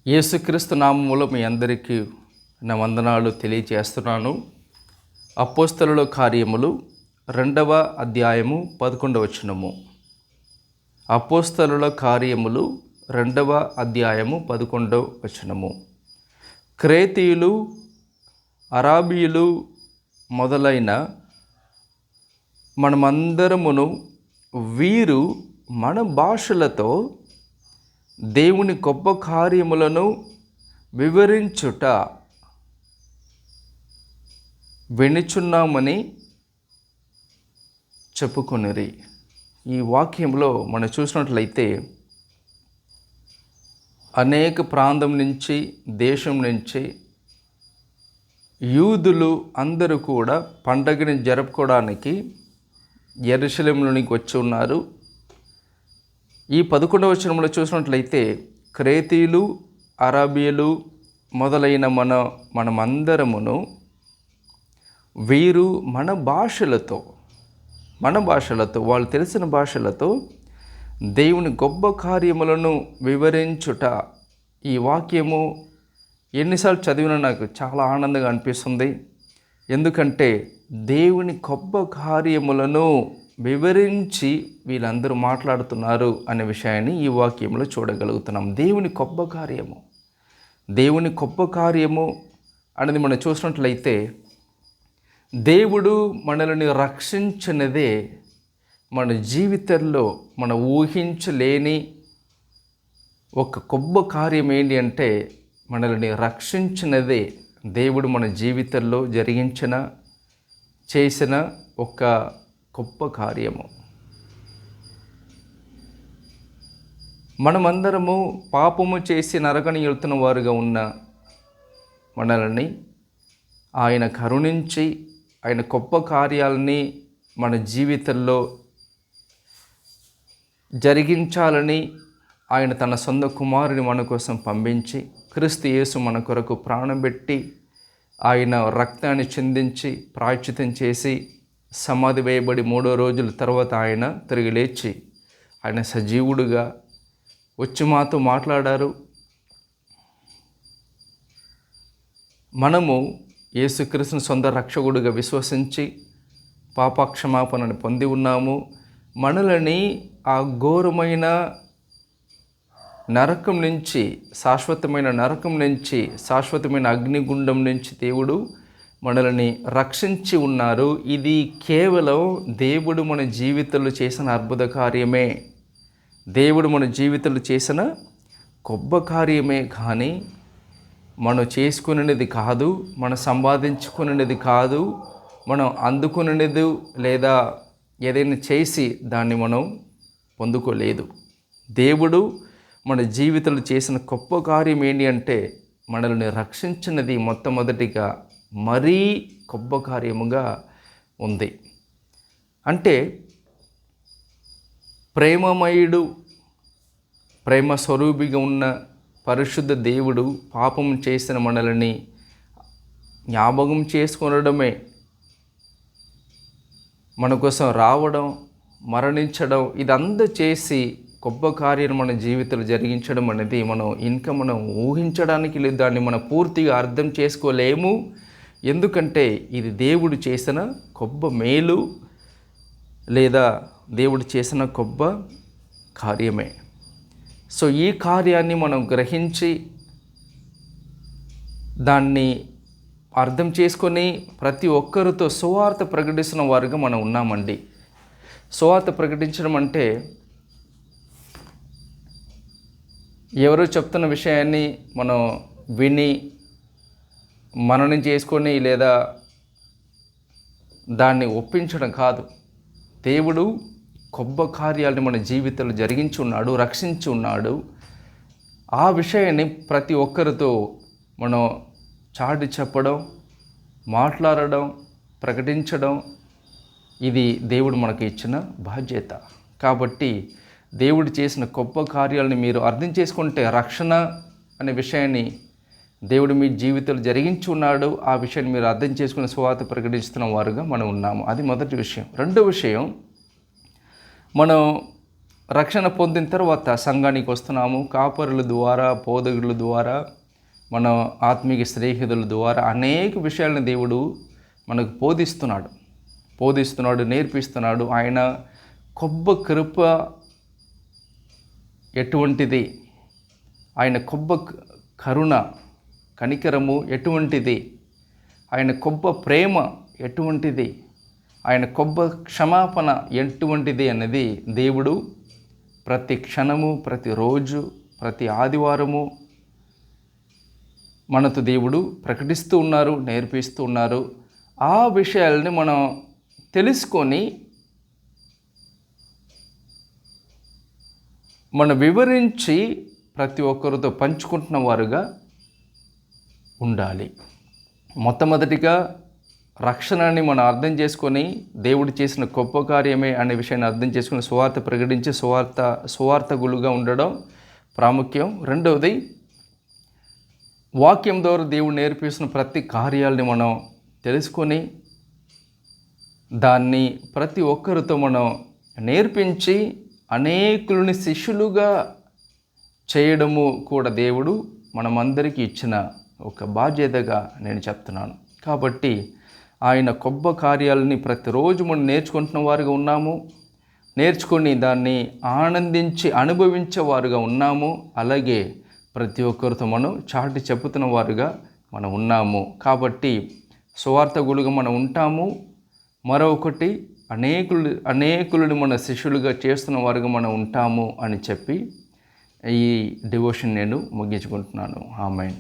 యేసుక్రీస్తు నామములో మీ అందరికీ నా వందనాలు తెలియజేస్తున్నాను. అపోస్తలుల కార్యములు 2వ అధ్యాయము 11వ వచనము. అపోస్తలుల కార్యములు 2వ అధ్యాయము 11వ వచనము. క్రేతీయులు, అరాబీయులు మొదలైన మనమందరమును వీరు మన భాషలతో దేవుని గొప్ప కార్యములను వివరించుట వినుచున్నామని చెప్పుకొనిరి. ఈ వాక్యంలో మనం చూసినట్లయితే అనేక ప్రాంతం నుంచి, దేశం నుంచి యూదులు అందరూ కూడా పండగని జరుపుకోవడానికి యెరూషలేములోనికి వచ్చి ఉన్నారు. ఈ 11వ వచనంలో చూసినట్లయితే క్రేతీయులు, అరాబీయులు మొదలైన మనమందరమును వీరు మన భాషలతో వాళ్ళు తెలిసిన భాషలతో దేవుని గొప్ప కార్యములను వివరించుట. ఈ వాక్యము ఎన్నిసార్లు చదివినా నాకు చాలా ఆనందంగా అనిపిస్తుంది. ఎందుకంటే దేవుని గొప్ప కార్యములను వివరించి వీళ్ళందరూ మాట్లాడుతున్నారు అనే విషయాన్ని ఈ వాక్యంలో చూడగలుగుతున్నాం. దేవుని గొప్ప కార్యము అనేది మనం చూసినట్లయితే దేవుడు మనల్ని రక్షించినదే మన జీవితంలో మనం ఊహించలేని ఒక గొప్ప కార్యం ఏంటి అంటే మనల్ని రక్షించినదే దేవుడు మన జీవితంలో చేసిన ఒక గొప్ప కార్యము. మనమందరము పాపము చేసి నరకని వెళ్తున్న వారుగా ఉన్న మనల్ని ఆయన కరుణించి ఆయన గొప్ప కార్యాలని మన జీవితంలో జరిగించాలని ఆయన తన సొంత కుమారుని మన కోసం పంపించి క్రీస్తు యేసు మన కొరకు ప్రాణం పెట్టి ఆయన రక్తాన్ని చిందించి ప్రాయశ్చిత్తం చేసి సమాధి వేయబడి 3వ రోజుల తర్వాత ఆయన తిరిగి లేచి ఆయన సజీవుడుగా వచ్చి మాతో మాట్లాడారు. మనము యేసుక్రీస్తుని సొంత రక్షకుడుగా విశ్వసించి పాపక్షమాపణను పొంది ఉన్నాము. మనల్ని ఆ ఘోరమైన నరకం నుంచి, శాశ్వతమైన నరకం నుంచి, శాశ్వతమైన అగ్నిగుండం నుంచి దేవుడు మనల్ని రక్షించి ఉన్నారు. ఇది కేవలం దేవుడు మన జీవితంలో చేసిన అద్భుత కార్యమే, దేవుడు మన జీవితంలో చేసిన గొప్ప కార్యమే. కానీ మనం చేసుకునేది కాదు, మనం సంపాదించుకునేది కాదు, మనం అందుకునేది లేదా ఏదైనా చేసి దాన్ని మనం పొందుకోలేదు. దేవుడు మన జీవితంలో చేసిన గొప్ప కార్యం ఏంటి అంటే మనల్ని రక్షించినది మొట్టమొదటిగా మరీ గొప్ప కార్యముగా ఉంది. అంటే ప్రేమమయుడు, ప్రేమ స్వరూపిగా ఉన్న పరిశుద్ధ దేవుడు పాపం చేసిన మనల్ని జ్ఞాపకం చేసుకొనడమే, మన కోసం రావడం, మరణించడం, ఇదంతా చేసి గొప్ప కార్యాన్ని మన జీవితంలో జరిగించడం అనేది మనం ఊహించడానికి లేదు, దాన్ని మనం పూర్తిగా అర్థం చేసుకోలేము. ఎందుకంటే ఇది దేవుడు చేసిన గొప్ప మేలు లేదా దేవుడు చేసిన గొప్ప కార్యమే. సో ఈ కార్యాన్ని మనం గ్రహించి దాన్ని అర్థం చేసుకొని ప్రతి ఒక్కరితో సువార్త ప్రకటిస్తున్న వారుగా మనం ఉన్నామండి. సువార్త ప్రకటించడం అంటే ఎవరో చెప్తున్న విషయాన్ని మనం విని మననం చేసుకొని లేదా దాన్ని ఒప్పించడం కాదు. దేవుడు గొప్ప కార్యాలను మన జీవితంలో జరిగించి ఉన్నాడు, రక్షించి ఉన్నాడు. ఆ విషయాన్ని ప్రతి ఒక్కరితో మనం చాటి చెప్పడం, మాట్లాడడం, ప్రకటించడం, ఇది దేవుడు మనకు ఇచ్చిన బాధ్యత. కాబట్టి దేవుడు చేసిన గొప్ప కార్యాలను మీరు అర్థం చేసుకుంటే రక్షణ అనే విషయాన్ని దేవుడు మీ జీవితంలో జరిగించి ఉన్నాడు. ఆ విషయాన్ని మీరు అర్థం చేసుకుని సువార్త ప్రకటిస్తున్న వారుగా మనం ఉన్నాము. అది మొదటి విషయం. రెండో విషయం, మనం రక్షణ పొందిన తర్వాత సంఘానికి వస్తున్నాము. కాపరుల ద్వారా, బోధకుల ద్వారా, మన ఆత్మీయ స్నేహితుల ద్వారా అనేక విషయాలను దేవుడు మనకు బోధిస్తున్నాడు, నేర్పిస్తున్నాడు. ఆయన గొప్ప కృప ఎటువంటిది, ఆయన గొప్ప కరుణ, కనికరము ఎటువంటిది, ఆయన గొప్ప ప్రేమ ఎటువంటిది, ఆయన గొప్ప క్షమాపణ ఎటువంటిది అన్నది దేవుడు ప్రతి క్షణము, ప్రతిరోజు, ప్రతి ఆదివారము మనతో దేవుడు ప్రకటిస్తూ ఉన్నారు, నేర్పిస్తూ ఉన్నారు. ఆ విషయాలని మనం తెలుసుకొని మనం వివరించి ప్రతి ఒక్కరితో పంచుకుంటున్న వారుగా ఉండాలి. మొట్టమొదటిగా రక్షణని మనం అర్థం చేసుకొని దేవుడు చేసిన గొప్ప కార్యమే అనే విషయాన్ని అర్థం చేసుకుని సువార్త ప్రకటించి సువార్తకులుగా ఉండడం ప్రాముఖ్యం. రెండవది, వాక్యం ద్వారా దేవుడు నేర్పిస్తున్న ప్రతి కార్యాలని మనం తెలుసుకొని దాన్ని ప్రతి ఒక్కరితో మనం నేర్పించి అనేకులని శిష్యులుగా చేయడము కూడా దేవుడు మనమందరికీ ఇచ్చిన ఒక బాధ్యతగా నేను చెప్తున్నాను. కాబట్టి ఆయన గొప్ప కార్యాలని ప్రతిరోజు మనం నేర్చుకుంటున్న వారుగా ఉన్నాము, నేర్చుకొని దాన్ని ఆనందించి అనుభవించేవారుగా ఉన్నాము. అలాగే ప్రతి ఒక్కరితో మనం చాటి చెప్పుతున్న వారుగా మనం ఉన్నాము. కాబట్టి సువార్తకులుగా మనం ఉంటాము. మరొకటి, అనేకులను మన శిష్యులుగా చేస్తున్న వారుగా మనం ఉంటాము అని చెప్పి ఈ డివోషన్ నేను ముగించుకుంటున్నాను. ఆమేన్.